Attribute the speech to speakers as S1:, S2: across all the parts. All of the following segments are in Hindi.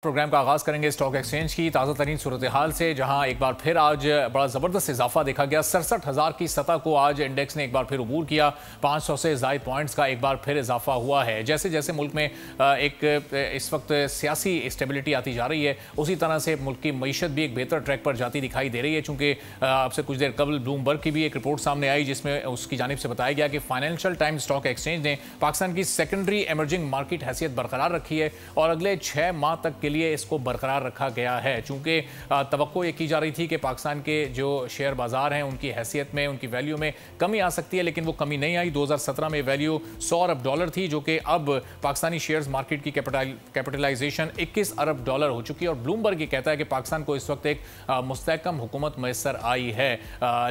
S1: प्रोग्राम का आगाज करेंगे स्टॉक एक्सचेंज की ताज़ा तरीन सूरत हाल से, जहां एक बार फिर आज बड़ा ज़बरदस्त इजाफा देखा गया। 67,000 की सतह को आज इंडेक्स ने एक बार फिर अबूर किया। 500 से ज़ायद पॉइंट्स का एक बार फिर इजाफा हुआ है। जैसे जैसे मुल्क में इस वक्त सियासी स्टेबिलिटी आती जा रही है, उसी तरह से मुल्क की मईशत भी एक बेहतर ट्रैक पर जाती दिखाई दे रही है। चूँकि आपसे कुछ देर कबल ब्लूमबर्ग की भी एक रिपोर्ट सामने आई, जिसमें उसकी जानिब से बताया गया कि फाइनेंशियल टाइम्स स्टॉक एक्सचेंज ने पाकिस्तान की सेकेंडरी एमर्जिंग मार्केट हैसियत बरकरार रखी है और अगले 6 माह तक के लिए इसको बरकरार रखा गया है। चूंकि तवक्को ये की जा रही थी कि पाकिस्तान के जो शेयर बाजार हैं उनकी हैसियत में, उनकी वैल्यू में कमी आ सकती है, लेकिन वो कमी नहीं आई। 2017 में वैल्यू $100 अरब थी, जो कि अब पाकिस्तानी शेयर्स मार्केट की कैपिटलाइजेशन $21 अरब हो चुकी है। और ब्लूमबर्ग ये कहता है कि पाकिस्तान को इस वक्त एक मुस्तहकम हुकूमत मैसर आई है।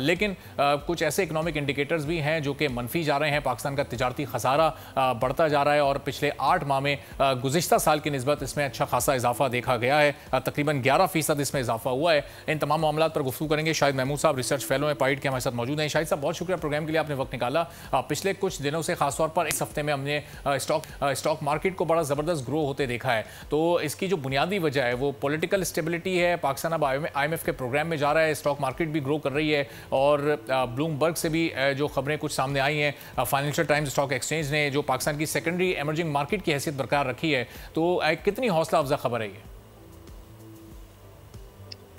S1: लेकिन कुछ ऐसे इकोनॉमिक इंडिकेटर्स भी हैं जो कि मनफी जा रहे हैं। पाकिस्तान का तिजारती खसारा बढ़ता जा रहा है और पिछले 8 माह में गुज़िश्ता साल की निस्बत इसमें अच्छा खासा इजाफा देखा गया है। तकरीबन 11% इसमें इजाफा हुआ है। इन तमाम मामलों पर गुफ्तगू करेंगे। शाहिद महमूद साहब रिसर्च फेलो हैं, पाइड के हमारे साथ मौजूद हैं। शाहिद साहब, बहुत शुक्रिया प्रोग्राम के लिए, आपने वक्त निकाला। पिछले कुछ दिनों से, खासतौर पर इस हफ्ते में हमने स्टॉक मार्केट को बड़ा ज़बरदस्त ग्रो होते देखा है। तो इसकी जो बुनियादी वजह है वो पॉलिटिकल स्टेबिलिटी है। पाकिस्तान अब IMF के प्रोग्राम में जा रहा है, स्टॉक मार्केट भी ग्रो कर रही है और ब्लूमबर्ग से भी जो खबरें कुछ सामने आई हैं, फाइनेंशियल टाइम्स स्टॉक एक्सचेंज ने जो पाकिस्तान की सेकेंडरी एमर्जिंग मार्केट की हैसियत बरकरार रखी है, तो कितनी हौसला अफजा खबर है ये?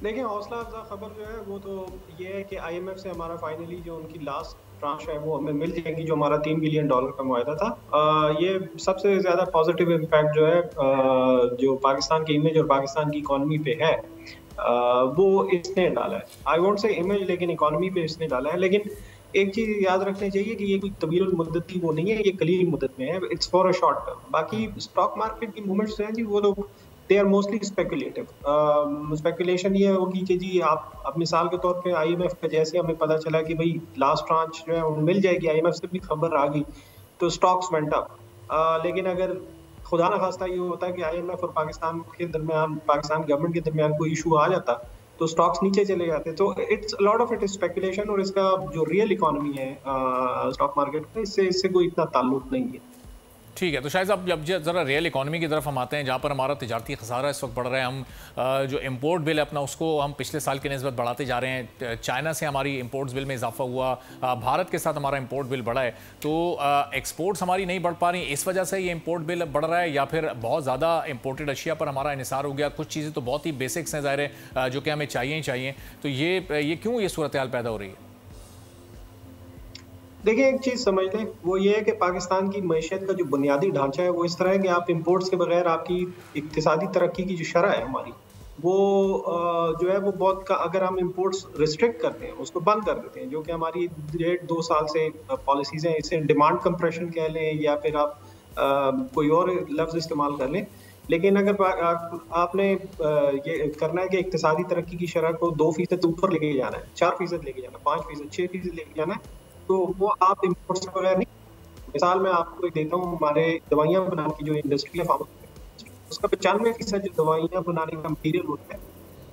S2: देखिए, हौसला अफजा खबर जो है वो तो ये है कि IMF से हमारा फाइनली जो उनकी लास्ट ट्रांच है वो हमें मिल जाएगी, जो हमारा $3 बिलियन का मुआहदा था। ये सबसे ज़्यादा पॉजिटिव इम्पैक्ट जो है जो पाकिस्तान की इमेज और पाकिस्तान की इकॉनमी पे है, वो इसने डाला है। आई वोंट से इमेज, लेकिन इकॉनमी पे इसने डाला है। लेकिन एक चीज़ याद रखनी चाहिए कि ये कोई तवील मुद्दत की वो नहीं है, ये कलील मुद्दत में है। It's for a short term. बाकी स्टॉक मार्केट की मूवमेंट्स हैं जी, वो तो they are mostly speculative. Speculation ये होगी कि जी आप मिसाल के तौर पे IMF का जैसे हमें पता चला कि भाई लास्ट ट्रांच जो है वो मिल जाएगी, IMF से भी खबर आ गई, तो स्टॉक्स वेंट अप। लेकिन अगर खुदा न खास्ता ये होता है कि IMF और पाकिस्तान के दरमियान, पाकिस्तान गवर्नमेंट के दरमियान कोई इशू आ जाता, तो स्टॉक्स नीचे चले जाते। तो it's lot of it is speculation, और इसका जो रियल इकोनॉमी है स्टॉक मार्केट का, इससे कोई इतना ताल्लुक नहीं है।
S1: ठीक है, तो शायद अब ज़रा रियल इकोनॉमी की तरफ हम आते हैं, जहाँ पर हमारा तिजारती खसारा इस वक्त बढ़ रहा है। हम जो इम्पोर्ट बिल है अपना, उसको हम पिछले साल की निस्बत बढ़ाते जा रहे हैं। चाइना से हमारी इम्पोर्ट्स बिल में इजाफा हुआ, भारत के साथ हमारा इम्पोर्ट बिल बढ़ा है। तो एक्सपोर्ट्स हमारी नहीं बढ़ पा रही, इस वजह से ये इम्पोर्ट बिल बढ़ रहा है, या फिर बहुत ज़्यादा इम्पोर्टेड अशिया पर हमारा इन्हिसार हो गया? कुछ चीज़ें तो बहुत ही बेसिक्स हैं ज़ाहिर है, जो कि हमें चाहिए ही चाहिए। तो ये क्यों ये सूरत हाल पैदा हो रही है?
S2: देखिए, एक चीज़ समझ लें, वो ये है कि पाकिस्तान की मईशत का जो बुनियादी ढांचा है वो इस तरह है कि आप इंपोर्ट्स के बगैर आपकी इक्तिसादी तरक्की की जो शरह है हमारी, वो जो है वो बहुत का, अगर हम इंपोर्ट्स रिस्ट्रिक्ट करते हैं, उसको बंद कर देते हैं, जो कि हमारी 1.5-2 साल से पॉलिसीज़ हैं, इसे डिमांड कंप्रेशन कह लें या फिर आप कोई और लफ्ज़ इस्तेमाल कर लें। लेकिन अगर आपने ये करना है कि इक्तिसादी तरक्की की शरह को 2% ऊपर लेके जाना है, 4% लेके जाना है, 5%, 6% लेके जाना है, तो वो आप इम्पोर्ट से बगैर नहीं। मिसाल मैं आपको देता हूँ, हमारे दवाइयाँ बनाने की जो इंडस्ट्री है, उसका 95% जो दवाइयाँ बनाने का मटीरियल होता है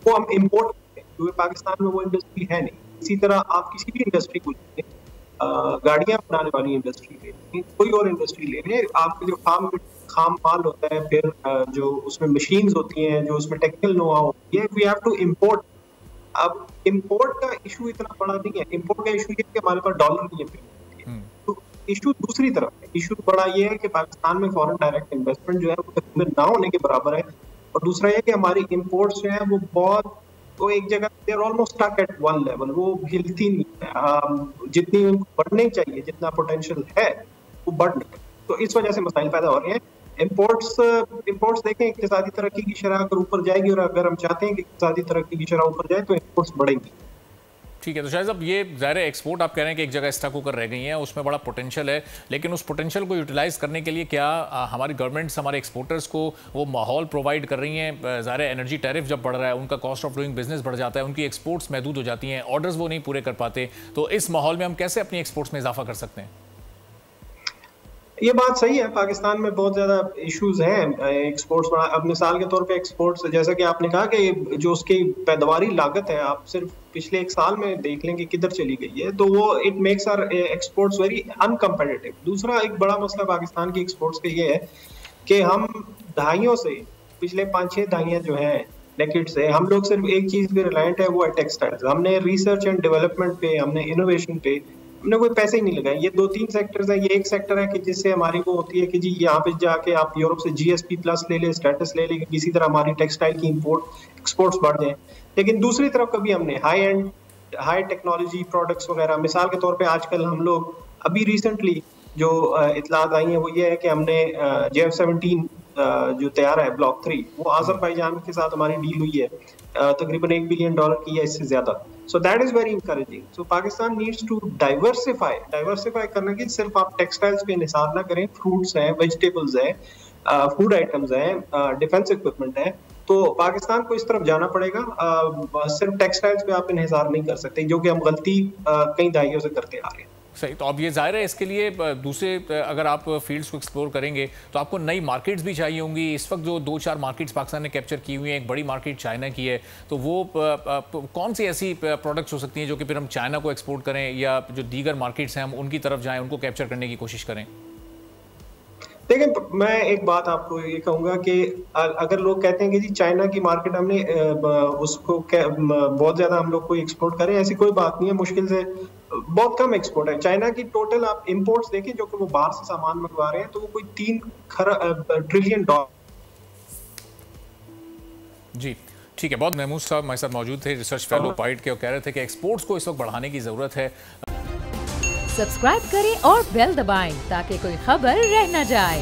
S2: वो हम इम्पोर्ट करते हैं, क्योंकि पाकिस्तान में वो इंडस्ट्री है नहीं। इसी तरह आप किसी भी इंडस्ट्री को ले लें, गाड़ियाँ बनाने वाली इंडस्ट्री ले लें, कोई और इंडस्ट्री ले लें, आपके जो खाम माल होता है, फिर जो उसमें मशीन्स होती हैं, जो उसमें टेक्निकल नो हाउ होती है, वी हैव टू इम्पोर्ट। अब इंपोर्ट का इशू इतना बड़ा नहीं है। इंपोर्ट का इशू ये है कि हमारे पास डॉलर नहीं है। तो इशू दूसरी तरफ है। इशू बड़ा ये है कि पाकिस्तान में फॉरेन डायरेक्ट इन्वेस्टमेंट जो है वो तकरीबन ना होने के बराबर है। और दूसरा ये कि हमारी इंपोर्ट्स जो है वो बहुत, वो एक जगह they are almost stuck at one level, वो हिलती नहीं है। जितनी उनको बढ़नी चाहिए, जितना पोटेंशियल है, वो बढ़ नहीं है। तो इस वजह से मसाइल पैदा हो रहे हैं। इंपोर्ट्स देखें, इक्तिसादी तरक्की की शरह अगर ऊपर जाएगी, और अगर हम चाहते हैं कि इक्तिसादी तरक्की की शरह ऊपर जाए, तो इंपोर्ट्स बढ़ेंगी।
S1: ठीक है, तो शायद अब ये ज़ाहिर है एक्सपोर्ट आप कह रहे हैं कि एक जगह स्टक होकर रह गई हैं, उसमें बड़ा पोटेंशियल है, लेकिन उस पोटेंशियल को यूटिलाइज़ करने के लिए क्या हमारी गवर्नमेंट्स हमारे एक्सपोर्टर्स को वो माहौल प्रोवाइड कर रही हैं? ज़ाहिर है एनर्जी टैरिफ जब बढ़ रहा है, उनका कॉस्ट ऑफ डूइंग बिजनेस बढ़ जाता है, उनकी एक्सपोर्ट्स महदूद हो जाती हैं, ऑर्डर्स वो नहीं पूरे कर पाते। तो इस माहौल में हम कैसे अपनी एक्सपोर्ट्स में इजाफा कर सकते हैं?
S2: ये बात सही है, पाकिस्तान में बहुत ज़्यादा इश्यूज हैं एक्सपोर्ट्स। अब मिसाल के तौर पे एक्सपोर्ट्स, जैसा कि आपने कहा कि जो उसकी पैदावारी लागत है, आप सिर्फ पिछले 1 साल में देख लें कि किधर चली गई है, तो वो it makes our exports very uncompetitive. दूसरा एक बड़ा मसला पाकिस्तान की एक्सपोर्ट्स का ये है कि हम दहाइयों से पिछले 5-6 दहाइयाँ जो हैं डेकेड से हम लोग सिर्फ एक चीज पे रिलायंट है, वो है टेक्सटाइल्स। हमने रिसर्च एंड डेवलपमेंट पे, हमने इनोवेशन पे हमने कोई पैसे ही नहीं लगाए। ये 2-3 सेक्टर्स हैं। ये एक सेक्टर है कि जिससे हमारी वो होती है कि जी यहाँ पे जाके आप यूरोप से जीएसपी प्लस ले ले, स्टेटस ले ले, किसी तरह हमारी टेक्सटाइल की इंपोर्ट एक्सपोर्ट्स बढ़ जाए। लेकिन दूसरी तरफ कभी हमने हाई टेक्नोलॉजी प्रोडक्ट्स वगैरह, मिसाल के तौर पे आजकल हम लोग अभी रिसेंटली जो इतलात आई है वो ये है कि हमने JF-17 जो तैयार है ब्लॉक 3, वो अज़रबैजान के साथ हमारी डील हुई है, तकरीबन $1 बिलियन की है, इससे ज्यादा। So that is very encouraging. So Pakistan needs to diversify करने की, सिर्फ आप टेक्सटाइल्स पे निसार ना करें। फ्रूट्स हैं, वेजिटेबल्स हैं, फूड आइटम्स हैं, डिफेंस इक्विपमेंट है, तो पाकिस्तान को इस तरफ जाना पड़ेगा। सिर्फ टेक्सटाइल्स पे आप इन्हिसार नहीं कर सकते, जो कि हम गलती कई दहाइयों से करते आ रहे हैं।
S1: सही। तो अब ये जाहिर है इसके लिए दूसरे अगर आप फील्ड्स को एक्सप्लोर करेंगे तो आपको नई मार्केट्स भी चाहिए होंगी। इस वक्त जो 2-4 मार्केट्स पाकिस्तान ने कैप्चर की हुई हैं, एक बड़ी मार्केट चाइना की है, तो वो कौन सी ऐसी प्रोडक्ट्स हो सकती हैं जो कि फिर हम चाइना को एक्सपोर्ट करें, या जो दीगर मार्केट्स हैं हम उनकी तरफ जाएं, उनको कैप्चर करने की कोशिश करें?
S2: देखिए, मैं एक बात आपको ये कहूंगा कि अगर लोग कहते हैं कि जी चाइना की मार्केट हमने उसको बहुत ज्यादा हम लोग कोई एक्सपोर्ट करें, ऐसी कोई बात नहीं है। मुश्किल से बहुत कम एक्सपोर्ट है चाइना की। टोटल आप इंपोर्ट्स देखें जो कि वो बाहर से सामान मंगवा रहे हैं, तो वो कोई $3 ट्रिलियन।
S1: जी ठीक है। बहुत महमूद साहब हमारे साथ मौजूद थे, रिसर्च फेलो पाइट के, और कह रहे थे कि एक्सपोर्ट्स को इस वक्त बढ़ाने की जरूरत है।
S3: सब्सक्राइब करें और बेल दबाएं ताकि कोई खबर रह न जाए।